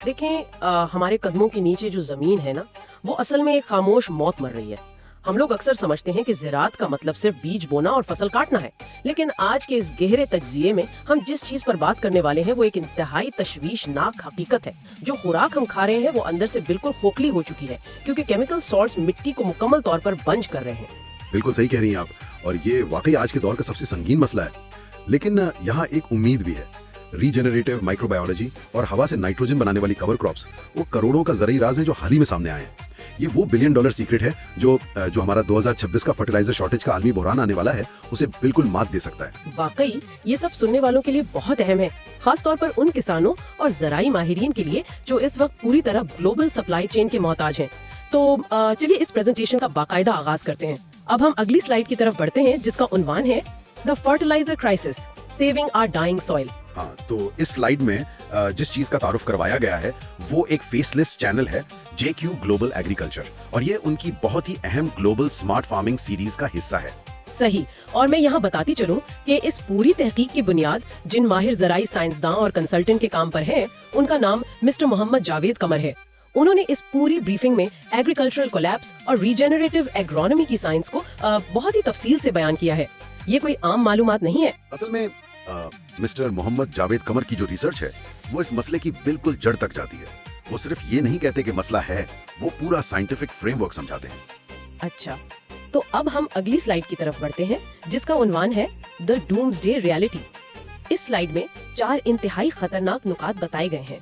देखें हमारे कदमों के नीचे जो जमीन है ना, वो असल में एक खामोश मौत मर रही है। हम लोग अक्सर समझते हैं कि ज़राअत का मतलब सिर्फ बीज बोना और फसल काटना है, लेकिन आज के इस गहरे तज्जिये में हम जिस चीज पर बात करने वाले हैं वो एक इंतहाई तशवीशनाक हकीकत है। जो खुराक हम खा रहे हैं वो अंदर से बिल्कुल खोखली हो चुकी है, क्योंकि केमिकल सॉल्ट्स मिट्टी को मुकम्मल तौर पर बंज कर रहे हैं। बिल्कुल सही कह रही हैं आप, और ये वाकई आज के दौर का सबसे संगीन मसला है। लेकिन यहाँ एक उम्मीद भी है। रीजेनरेटिव माइक्रोबायोलॉजी और हवा से नाइट्रोजन बनाने वाली कवर क्रॉप्स वो करोड़ों का ज़रूरी राज है जो हाल ही में सामने आए हैं। ये वो $1 बिलियन सीक्रेट है जो हमारा 2026 का फर्टिलाइजर शॉर्टेज का आलमी बहरान आने वाला है उसे बिल्कुल मात दे सकता है। वाकई ये सब सुनने वालों के लिए बहुत अहम है, खास तौर पर उन किसानों और ज़राई माहिरीन के लिए जो इस वक्त पूरी तरह ग्लोबल सप्लाई चेन के मोहताज हैं। तो चलिए इस प्रेजेंटेशन का बाकायदा आगाज करते हैं। अब हम अगली स्लाइड की तरफ बढ़ते हैं जिसका उन्वान है the fertilizer crisis, saving our dying soil. हाँ, तो इस स्लाइड में जिस चीज का तारुफ करवाया गया है वो एक फेसलेस चैनल है, JQ ग्लोबल एग्रीकल्चर, और ये उनकी बहुत ही अहम ग्लोबल स्मार्ट फार्मिंग सीरीज का हिस्सा है। सही, और मैं यहाँ बताती चलूं कि इस पूरी तहकीक की बुनियाद जिन माहिर ज़राई साइंसदान और कंसल्टेंट के काम पर है, उनका नाम मिस्टर मोहम्मद जावेद कमर है। उन्होंने इस पूरी ब्रीफिंग में एग्रीकल्चरल कोलैप्स और रीजेनरेटिव एग्रोनॉमी की साइंस को बहुत ही तफसील से बयान किया है। ये कोई आम मालूमात नहीं है। असल में मिस्टर मोहम्मद जावेद कमर की जो रिसर्च है वो इस मसले की बिल्कुल जड़ तक जाती है। वो सिर्फ ये नहीं कहते कि मसला है, वो पूरा साइंटिफिक फ्रेमवर्क समझाते हैं। अच्छा, तो अब हम अगली स्लाइड की तरफ बढ़ते हैं जिसका उन्वान है द डूम्सडे रियलिटी। इस स्लाइड में 4 इंतहाई खतरनाक नुकात बताए गए हैं।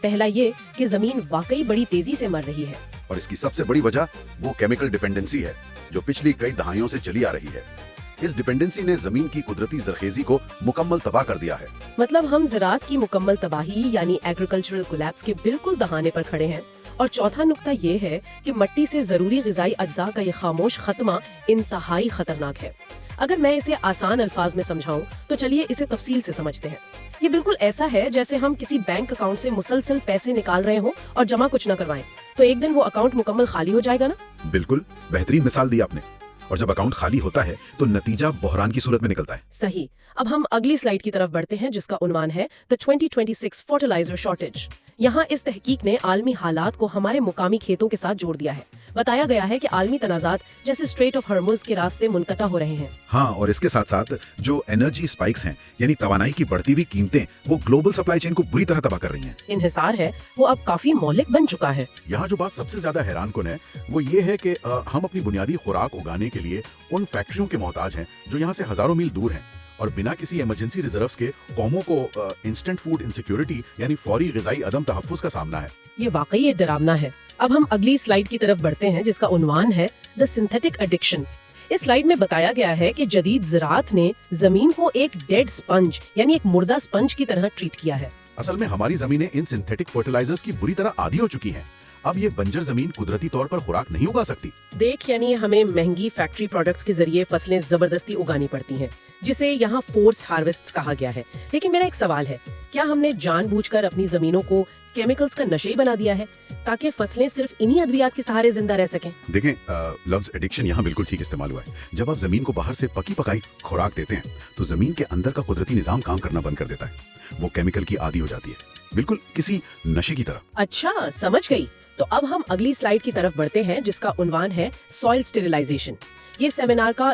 पहला ये कि जमीन वाकई बड़ी तेजी से मर रही है, और इसकी सबसे बड़ी वजह वो केमिकल डिपेंडेंसी है जो पिछली कई दहाइयों से चली आ रही है। इस डिपेंडेंसी ने जमीन की कुदरती जरखेजी को मुकम्मल तबाह कर दिया है। मतलब हम ज़राअत की मुकम्मल तबाही यानी एग्रीकल्चरल कोलैप्स के बिल्कुल दहाने पर खड़े हैं। और चौथा नुक्ता ये है कि मिट्टी से जरूरी ग़िज़ाई अज्जा का ये खामोश खत्मा इंतहाई खतरनाक है। अगर मैं इसे आसान अल्फाज में समझाऊं तो चलिए इसे तफसील से समझते हैं। ये बिल्कुल ऐसा है जैसे हम किसी बैंक अकाउंट से मुसलसल पैसे निकाल रहे हो और जमा कुछ न करवाएं, तो एक दिन वो अकाउंट मुकम्मल खाली हो जाएगा ना। बिल्कुल बेहतरीन मिसाल दी आपने। और जब अकाउंट खाली होता है तो नतीजा बहरान की सूरत में निकलता है। सही। अब हम अगली स्लाइड की तरफ बढ़ते हैं जिसका उन्वान है द 2026 फर्टिलाइजर शॉर्टेज। यहाँ इस तहकीक ने आलमी हालात को हमारे मुकामी खेतों के साथ जोड़ दिया है। बताया गया है कि आलमी तनाज़ात जैसे स्ट्रेट ऑफ हॉर्मुज़ के रास्ते मुनक़ता हो रहे हैं। हाँ, और इसके साथ साथ जो एनर्जी स्पाइक्स हैं यानी तवानाई की बढ़ती हुई कीमतें वो ग्लोबल सप्लाई चेन को बुरी तरह तबाह कर रही हैं। इन्हिसार है वो अब काफी मौलिक बन चुका है। यहाँ जो बात सबसे ज्यादा हैरानकुन है वो ये है कि हम अपनी बुनियादी खुराक उगाने के लिए उन फैक्ट्रियों के मोहताज हैं जो यहाँ से हजारों मील दूर हैं, और बिना किसी इमरजेंसी रिजर्व्स के कौमों को इंस्टेंट फूड इनसिक्योरिटी यानी फौरी ग़िज़ाई अदम तहफ़्फ़ुज़ का सामना है। ये वाकई एक डरावना है। अब हम अगली स्लाइड की तरफ बढ़ते हैं जिसका उन्वान है द सिंथेटिक एडिक्शन। इस स्लाइड में बताया गया है कि जदीद ज़राअत ने जमीन को एक डेड स्पंज यानी एक मुर्दा स्पंज की तरह ट्रीट किया है। असल में हमारी जमीनें इन सिंथेटिक फर्टिलाइजर्स की बुरी तरह आदी हो चुकी हैं। अब ये बंजर जमीन कुदरती तौर पर खुराक नहीं उगा सकती। देख, यानी हमें महंगी फैक्ट्री प्रोडक्ट्स के जरिए फसलें जबरदस्ती उगानी पड़ती हैं, जिसे यहाँ फोर्स्ड हार्वेस्ट्स कहा गया है। लेकिन मेरा एक सवाल है, क्या हमने जानबूझकर अपनी जमीनों को केमिकल्स का नशे बना दिया है ताकि फसलें सिर्फ इन्हीं अद्वियात के सहारे जिंदा रह सकें? देखें, लफ्ज एडिक्शन यहाँ बिल्कुल ठीक इस्तेमाल हुआ है। जब आप जमीन को बाहर से पकी पकाई खुराक देते हैं तो जमीन के अंदर का कुदरती निजाम काम करना बंद कर देता है। वो केमिकल की आदी हो जाती है, बिल्कुल किसी नशे की तरह। अच्छा, समझ गई। तो अब हम अगली स्लाइड की तरफ बढ़ते हैं जिसका उन्वान है सॉइल स्टेरिलाइजेशन। ये सेमिनार का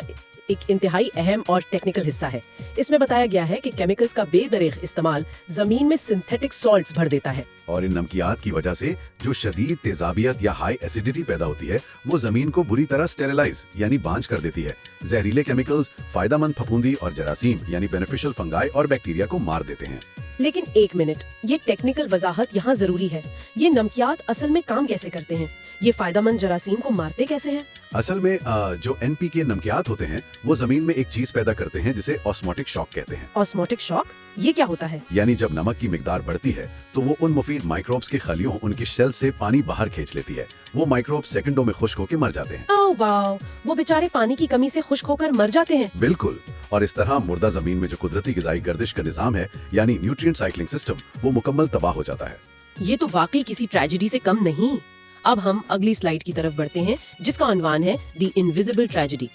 एक इंतहाई अहम और टेक्निकल हिस्सा है। इसमें बताया गया है कि केमिकल्स का बेदरीग इस्तेमाल जमीन में सिंथेटिक सॉल्ट्स भर देता है, और इन नमकियात की वजह से जो शदीद तेजाबियत या हाई एसिडिटी पैदा होती है वो जमीन को बुरी तरह स्टेरिलाइज यानी बांझ कर देती है। जहरीले केमिकल्स फायदेमंद फफूंदी और जरासीम यानी बेनिफिशियल फंगाई और बैक्टीरिया को मार देते हैं। लेकिन एक मिनट, ये टेक्निकल वजाहत यहाँ जरूरी है। ये नमकियात असल में काम कैसे करते हैं? ये फायदेमंद जरासीम को मारते कैसे हैं? असल में जो NPK नमकियात होते हैं वो जमीन में एक चीज पैदा करते हैं जिसे ऑस्मोटिक शॉक कहते हैं। ऑस्मोटिक शॉक ये क्या होता है? यानी जब नमक की मिकदार बढ़ती है तो वो उन मुफीद माइक्रोब्स की खलियों उनके शेल से पानी बाहर खींच लेती है। वो माइक्रोब सेकंडों में खुश्क होकर मर जाते हैं। ओह वाह, वो बेचारे पानी की कमी से खुश्क होकर मर जाते हैं। बिल्कुल, और इस तरह मुर्दा जमीन में जो कुदरती ग़िज़ाई गर्दिश का निजाम है यानी न्यूट्रिएंट साइक्लिंग सिस्टम वो मुकम्मल तबाह हो जाता है। ये तो वाकई किसी ट्रेजेडी से कम नहीं। अब हम अगली स्लाइड की तरफ बढ़ते हैं जिसका उन्वान है द इनविजिबल ट्रेजेडी।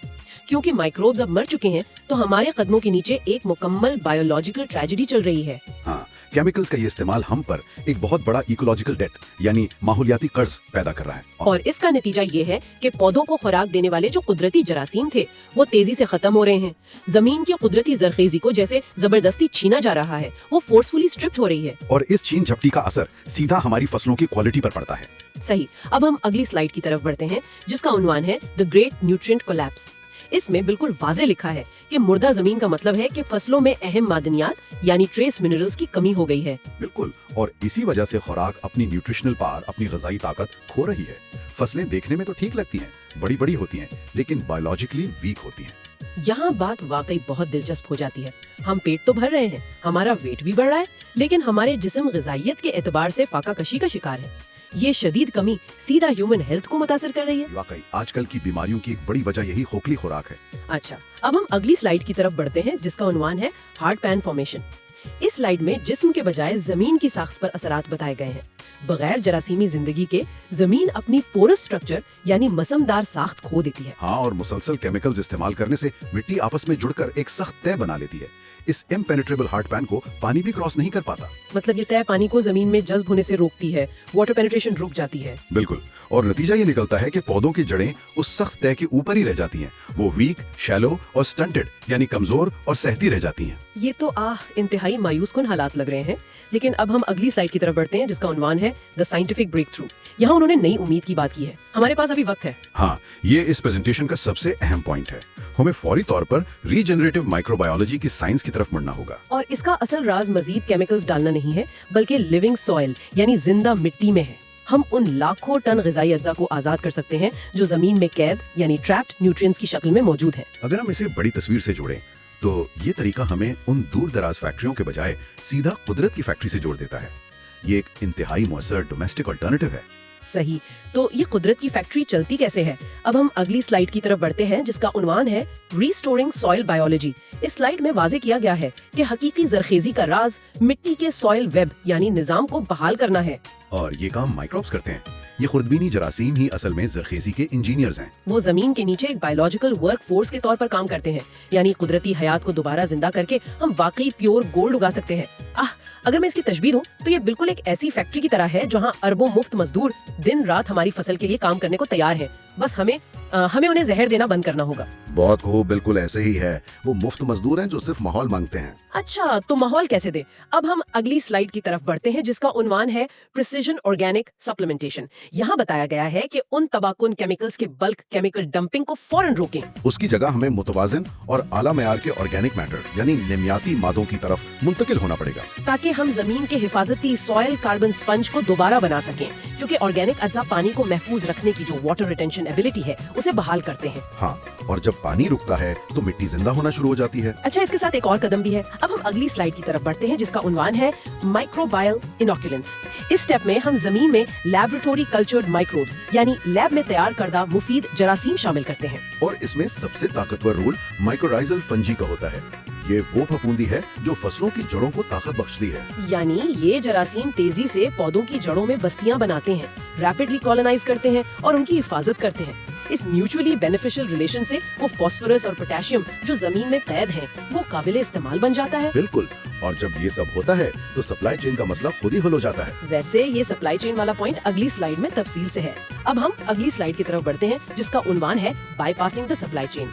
क्योंकि माइक्रोब्स अब मर चुके हैं तो हमारे कदमों के नीचे एक मुकम्मल बायोलॉजिकल ट्रेजेडी चल रही है। हाँ, केमिकल्स का ये इस्तेमाल हम पर एक बहुत बड़ा इकोलॉजिकल डेट यानी माहौलियाती कर्ज पैदा कर रहा है। और इसका नतीजा ये है कि पौधों को खुराक देने वाले जो कुदरती जरासीम थे वो तेजी से खत्म हो रहे हैं। जमीन की कुदरती जरखेजी को जैसे जबरदस्ती छीना जा रहा है, वो फोर्सफुली स्ट्रिप्ड हो रही है। और इस छीन झपटी का असर सीधा हमारी फसलों की क्वालिटी पर पड़ता है। सही। अब हम अगली स्लाइड की तरफ बढ़ते हैं जिसका उन्वान है द ग्रेट न्यूट्रिएंट कोलैप्स। इसमें बिल्कुल वाज़े लिखा है कि मुर्दा जमीन का मतलब है कि फसलों में अहम मादनियात यानी ट्रेस मिनरल्स की कमी हो गई है। बिल्कुल, और इसी वजह से खुराक अपनी न्यूट्रिशनल पावर, अपनी ग़िज़ाई ताकत खो रही है। फसलें देखने में तो ठीक लगती हैं, बड़ी बड़ी होती हैं, लेकिन बायोलॉजिकली वीक होती हैं। यहाँ बात वाकई बहुत दिलचस्प हो जाती है। हम पेट तो भर रहे हैं, हमारा वेट भी बढ़ रहा है, लेकिन हमारे जिस्म ग़िज़ाइयत के एतबार से फाका कशी का शिकार है। ये शदीद कमी सीधा ह्यूमन हेल्थ को मुतासिर कर रही है। वाकई आजकल की बीमारियों की एक बड़ी वजह यही खोखली खुराक है। अच्छा, अब हम अगली स्लाइड की तरफ बढ़ते हैं जिसका उन्वान है हार्ड पैन फॉर्मेशन। इस स्लाइड में जिस्म के बजाय जमीन की साख्त पर असरात बताए गए हैं। बगैर जरासीमी जिंदगी के जमीन अपनी पोरस स्ट्रक्चर यानी मसमदार साख्त खो देती है। हाँ, और मुसलसल केमिकल्स इस्तेमाल करने से मिट्टी आपस में जुड़कर एक सख्त तह बना लेती है। इस इम्पेनेट्रेबल हार्ड पैन को पानी भी क्रॉस नहीं कर पाता। मतलब ये तय पानी को जमीन में जज्ब होने से रोकती है, वाटर पेनिट्रेशन रुक जाती है। बिल्कुल, और नतीजा ये निकलता है कि पौधों की जड़ें उस सख्त तह के ऊपर ही रह जाती हैं। वो वीक, शैलो और स्टंटेड यानी कमजोर और सहती रह जाती हैं। ये तो इंतहाई मायूस कुन हालात लग रहे हैं। लेकिन अब हम अगली स्लाइड की तरफ बढ़ते हैं जिसका उन्वान है द साइंटिफिक ब्रेक थ्रू। यहाँ उन्होंने नई उम्मीद की बात की है। हमारे पास अभी वक्त है। हाँ, ये इस प्रेजेंटेशन का सबसे अहम पॉइंट है। हमें फौरी तौर पर रीजनरेटिव माइक्रोबायोलॉजी की साइंस की तरफ मुड़ना होगा। और इसका असल राज मजीद केमिकल्स डालना नहीं है, बल्कि लिविंग सॉइल यानी जिंदा मिट्टी में है। हम उन लाखों टन ग़िज़ाई अज्जा को आजाद कर सकते हैं जो जमीन में कैद यानी ट्रैप्ड न्यूट्रिएंट्स की शक्ल में मौजूद है। अगर हम इसे बड़ी तस्वीर से जोड़ें तो ये तरीका हमें उन दूर दराज फैक्ट्रियों के बजाय सीधा कुदरत की फैक्ट्री से जोड़ देता है। ये एक इंतहाई मुअस्सर डोमेस्टिक अल्टरनेटिव है। सही। तो ये कुदरत की फैक्ट्री चलती कैसे है? अब हम अगली स्लाइड की तरफ बढ़ते हैं जिसका उन्वान है रीस्टोरिंग सॉइल बायोलॉजी। इस स्लाइड में वाज़े किया गया है कि हकीकी जरखेजी का राज मिट्टी के सॉइल वेब यानी निजाम को बहाल करना है। और ये काम माइक्रोब्स करते हैं। ये खुर्दबीनी जरासीम ही असल में जरखेजी के इंजीनियर्स हैं। वो जमीन के नीचे एक बायोलॉजिकल वर्क फोर्स के तौर पर काम करते हैं, यानी कुदरती हयात को दोबारा जिंदा करके हम वाकई प्योर गोल्ड उगा सकते हैं। अगर मैं इसकी तशबीह दूं तो ये बिल्कुल एक ऐसी फैक्ट्री की तरह है जहां अरबों मुफ्त मजदूर दिन रात हमारी फसल के लिए काम करने को तैयार हैं। बस हमें उन्हें जहर देना बंद करना होगा। बहुत खूब, बिल्कुल ऐसे ही है। वो मुफ्त मजदूर हैं जो सिर्फ माहौल मांगते हैं। अच्छा, तो माहौल कैसे दे? अब हम अगली स्लाइड की तरफ बढ़ते हैं जिसका उन्वान है प्रिसिजन ऑर्गेनिक सप्लीमेंटेशन। यहाँ बताया गया है कि उन तबाकुन केमिकल्स के बल्क केमिकल डंपिंग को फौरन रोकें। उसकी जगह हमें मुतवाजिन और आला मयार के ऑर्गेनिक मैटर यानी निमियाती मादों की तरफ मुंतकिल होना पड़ेगा, ताकि हम जमीन के हिफाजती सॉइल कार्बन स्पंज को दोबारा बना सकें, क्योंकि ऑर्गेनिक अज्जा पानी को महफूज रखने की जो वाटर रिटेंशन एबिलिटी है उसे बहाल करते हैं। हाँ, और जब पानी रुकता है तो मिट्टी जिंदा होना शुरू हो जाती है। अच्छा, इसके साथ एक और कदम भी है। अब हम अगली स्लाइड की तरफ बढ़ते हैं जिसका उन्वान है माइक्रोबायल इनोकुलेंस। इस स्टेप में हम जमीन में लैबोरेटरी कल्चर्ड माइक्रोब्स यानी लैब में तैयार करदा मुफीद जरासीम शामिल करते हैं। और इसमें सबसे ताकतवर रोल माइक्रोराइजल फंजी का होता है। ये वो फफूंदी है जो फसलों की जड़ों को ताकत बख्शती है। यानी ये जरासीम तेजी से पौधों की जड़ों में बस्तियां बनाते हैं, रैपिडली कॉलोनाइज करते हैं और उनकी हिफाजत करते हैं। इस म्यूचुअली बेनिफिशियल रिलेशन से वो फास्फोरस और पोटेशियम जो जमीन में कैद हैं, वो काबिले इस्तेमाल बन जाता है। बिल्कुल, और जब ये सब होता है तो सप्लाई चेन का मसला खुद ही हल हो जाता है। वैसे ये सप्लाई चेन वाला पॉइंट अगली स्लाइड में तफसील से है। अब हम अगली स्लाइड की तरफ बढ़ते हैं जिसका उन्वान है बाईपासिंग द सप्लाई चेन।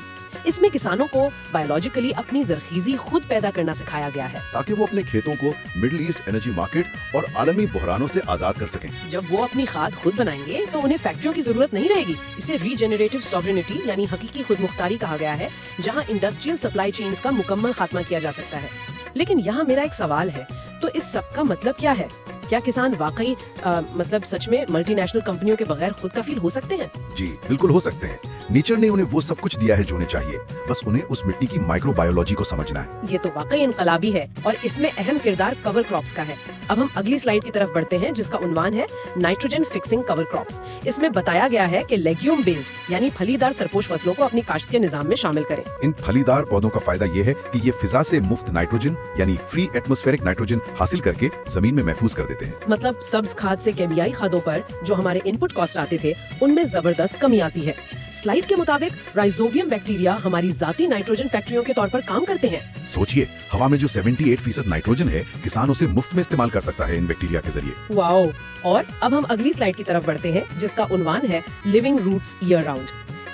इसमें किसानों को बायोलॉजिकली अपनी जरखीजी खुद पैदा करना सिखाया गया है, ताकि वो अपने खेतों को मिडिल ईस्ट एनर्जी मार्केट और आलमी बहरानों से आजाद कर सकें। जब वो अपनी खाद खुद बनाएंगे तो उन्हें फैक्ट्रियों की जरूरत नहीं रहेगी। इसे रीजेनरेटिव सॉवरेनिटी यानी हकीकी खुद मुख्तारी कहा गया है, जहां इंडस्ट्रियल सप्लाई चेन्स का मुकम्मल खात्मा किया जा सकता है। लेकिन यहाँ मेरा एक सवाल है, तो इस सब का मतलब क्या है? क्या किसान वाकई मतलब सच में मल्टीनेशनल कंपनियों के बगैर खुद कफील हो सकते हैं? जी बिल्कुल हो सकते हैं। नेचर ने उन्हें वो सब कुछ दिया है जो उन्हें चाहिए, बस उन्हें उस मिट्टी की माइक्रोबायोलॉजी को समझना है। ये तो वाकई इनकलाबी है और इसमें अहम किरदार कवर क्रॉप्स का है। अब हम अगली स्लाइड की तरफ बढ़ते हैं जिसका उन्वान है नाइट्रोजन फिक्सिंग कवर क्रॉप्स। इसमें बताया गया है कि लेग्यूम बेस्ड यानी फलीदार सरपोश फसलों को अपनी काश्त के निजाम में शामिल करें। इन फलीदार पौधों का फायदा ये है कि ये फिजा से मुफ्त नाइट्रोजन यानी फ्री एटमॉस्फेरिक नाइट्रोजन हासिल करके जमीन में महफूज कर देते हैं। मतलब सब्ज खाद से केमियाई खादों पर जो हमारे इनपुट कॉस्ट आते थे, उनमें जबरदस्त कमी आती है। स्लाइड के मुताबिक राइजोबियम बैक्टीरिया हमारी जाती नाइट्रोजन फैक्ट्रियों के तौर पर काम करते हैं। सोचिए, हवा में जो 78% नाइट्रोजन है, किसान उसे मुफ्त में इस्तेमाल कर सकता है इन बैक्टीरिया के जरिए। वाओ! और अब हम अगली स्लाइड की तरफ बढ़ते हैं, जिसका उन्वान है लिविंग रूट्स ईयर राउंड।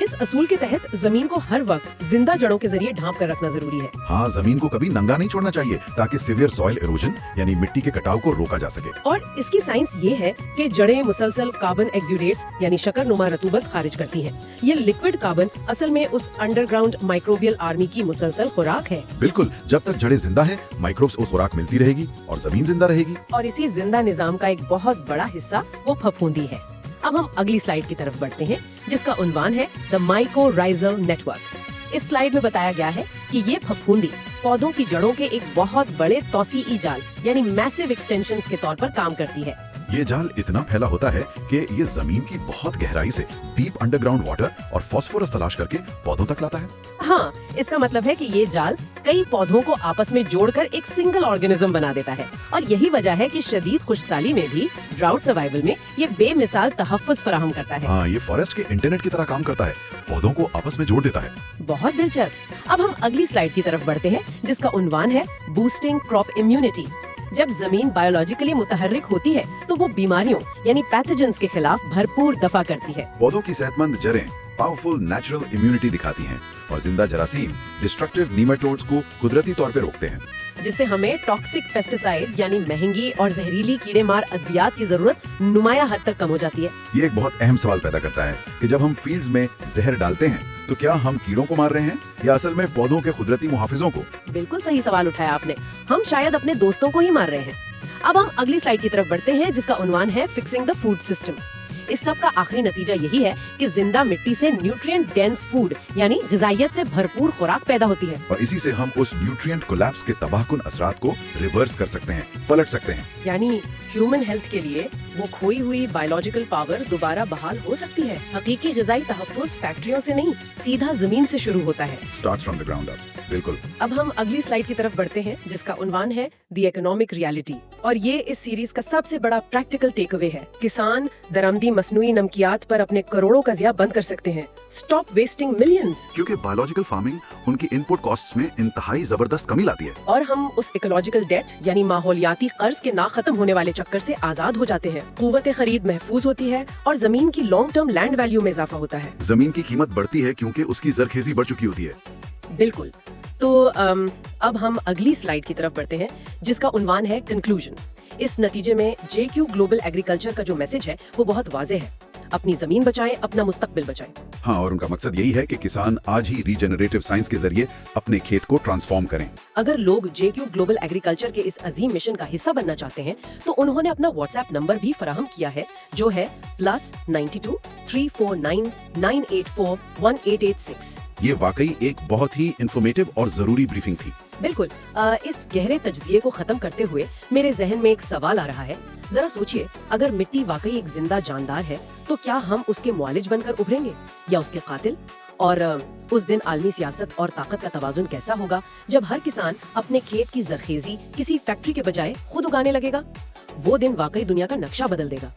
इस असूल के तहत जमीन को हर वक्त जिंदा जड़ों के जरिए ढांप कर रखना जरूरी है। हाँ, जमीन को कभी नंगा नहीं छोड़ना चाहिए ताकि सीवियर सॉइल इरोजन यानी मिट्टी के कटाव को रोका जा सके। और इसकी साइंस ये है कि जड़ें मुसलसल कार्बन एक्सुडेट्स यानी शक्करनुमा रतूबत खारिज करती हैं। ये लिक्विड कार्बन असल में उस अंडरग्राउंड माइक्रोबियल आर्मी की मुसलसल खुराक है। बिल्कुल, जब तक जड़ें जिंदा हैं, माइक्रोब्स को खुराक मिलती रहेगी और जमीन जिंदा रहेगी। और इसी जिंदा निजाम का एक बहुत बड़ा हिस्सा वो फफूंदी है। अब हम अगली स्लाइड की तरफ बढ़ते हैं, जिसका उन्वान है द माइकोराइजल नेटवर्क। इस स्लाइड में बताया गया है कि ये फफूंदी पौधों की जड़ों के एक बहुत बड़े तौसीई जाल यानी मैसिव एक्सटेंशंस के तौर पर काम करती है। ये जाल इतना फैला होता है कि ये जमीन की बहुत गहराई से डीप अंडरग्राउंड वाटर और फास्फोरस तलाश करके पौधों तक लाता है। हाँ, इसका मतलब है कि ये जाल कई पौधों को आपस में जोड़कर एक सिंगल ऑर्गेनिज्म बना देता है। और यही वजह है कि शदीद खुश्कसाली में भी ड्राउट सर्वाइवल में ये बेमिसाल तहफ़्फ़ुज़ फराहम करता है। हाँ, ये फॉरेस्ट के इंटरनेट की तरह काम करता है, पौधों को आपस में जोड़ देता है। बहुत दिलचस्प। अब हम अगली स्लाइड की तरफ बढ़ते हैं, जिसका उन्वान है बूस्टिंग क्रॉप इम्यूनिटी। जब जमीन बायोलॉजिकली मुतहर्रिक होती है तो वो बीमारियों यानी पैथोजेंस के खिलाफ भरपूर दफा करती है। पौधों की सेहतमंद जड़ें पावरफुल नेचुरल इम्यूनिटी दिखाती हैं और जिंदा जरासीम डिस्ट्रक्टिव नीमेटोड्स को कुदरती तौर पे रोकते हैं, जिससे हमें टॉक्सिक पेस्टिसाइड्स यानी महंगी और जहरीली कीड़े मार अद्वियात की जरूरत नुमाया हद तक कम हो जाती है। ये एक बहुत अहम सवाल पैदा करता है कि जब हम फील्ड्स में जहर डालते हैं तो क्या हम कीड़ों को मार रहे हैं या असल में पौधों के कुदरती मुहाफिजों को? बिल्कुल सही सवाल उठाया आपने। हम शायद अपने दोस्तों को ही मार रहे हैं। अब हम अगली स्लाइड की तरफ बढ़ते हैं, जिसका उन्वान है फिक्सिंग द फूड सिस्टम। इस सब का आखिरी नतीजा यही है कि जिंदा मिट्टी से न्यूट्रिएंट डेंस फूड यानी ग़िज़ाइयत से भरपूर खुराक पैदा होती है। और इसी से हम उस न्यूट्रिएंट कोलैप्स के तबाहकुन असरात को रिवर्स कर सकते हैं, पलट सकते हैं। यानी ह्यूमन हेल्थ के लिए वो खोई हुई बायोलॉजिकल पावर दोबारा बहाल हो सकती है। हकीकी ग़िज़ाई तहफ़्फ़ुज़ फैक्ट्रियों से नहीं, सीधा जमीन से शुरू होता है। Starts from the ground up. बिल्कुल। अब हम अगली स्लाइड की तरफ बढ़ते हैं, जिसका उन्वान है द इकोनॉमिक रियलिटी। और ये इस सीरीज का सबसे बड़ा प्रैक्टिकल टेक अवे है। किसान दरमदी मसनूई नमकियात पर अपने करोड़ों का ज़िया बंद कर सकते हैं। Stop wasting millions. क्योंकि बायोलॉजिकल फार्मिंग उनकी इनपुट कॉस्ट्स में इंतहाई जबरदस्त कमी लाती है। और हम उस इकोलॉजिकल डेट यानी माहौलियाती कर्ज के ना खत्म होने वाले चक्कर से आजाद हो जाते हैं। कुव्वत खरीद महफूज होती है और जमीन की लॉन्ग टर्म लैंड वैल्यू में इजाफा होता है। जमीन की कीमत बढ़ती है क्योंकि उसकी जरखेजी बढ़ चुकी होती है। बिल्कुल। तो अब हम अगली स्लाइड की तरफ बढ़ते हैं, जिसका उन्वान है कंक्लूजन। इस नतीजे में JQ ग्लोबल एग्रीकल्चर का जो मैसेज है वो बहुत वाज़ेह है। अपनी जमीन बचाएं, अपना मुस्तकबिल बचाएं। हाँ, और उनका मकसद यही है कि किसान आज ही रीजेनरेटिव साइंस के जरिए अपने खेत को ट्रांसफॉर्म करें। अगर लोग JQ ग्लोबल एग्रीकल्चर के इस अजीम मिशन का हिस्सा बनना चाहते हैं तो उन्होंने अपना व्हाट्सएप नंबर भी फराहम किया है, जो है +92 349 984 1886। ये वाकई एक बहुत ही इंफॉर्मेटिव और जरूरी ब्रीफिंग थी। बिल्कुल। इस गहरे तज्जिए को खत्म करते हुए मेरे जहन में एक सवाल आ रहा है। जरा सोचिए, अगर मिट्टी वाकई एक जिंदा जानदार है तो क्या हम उसके मुआलिज बनकर उभरेंगे या उसके कातिल? और उस दिन आलमी सियासत और ताकत का तवाजुन कैसा होगा जब हर किसान अपने खेत की जरखेजी किसी फैक्ट्री के बजाय खुद उगाने लगेगा? वो दिन वाकई दुनिया का नक्शा बदल देगा।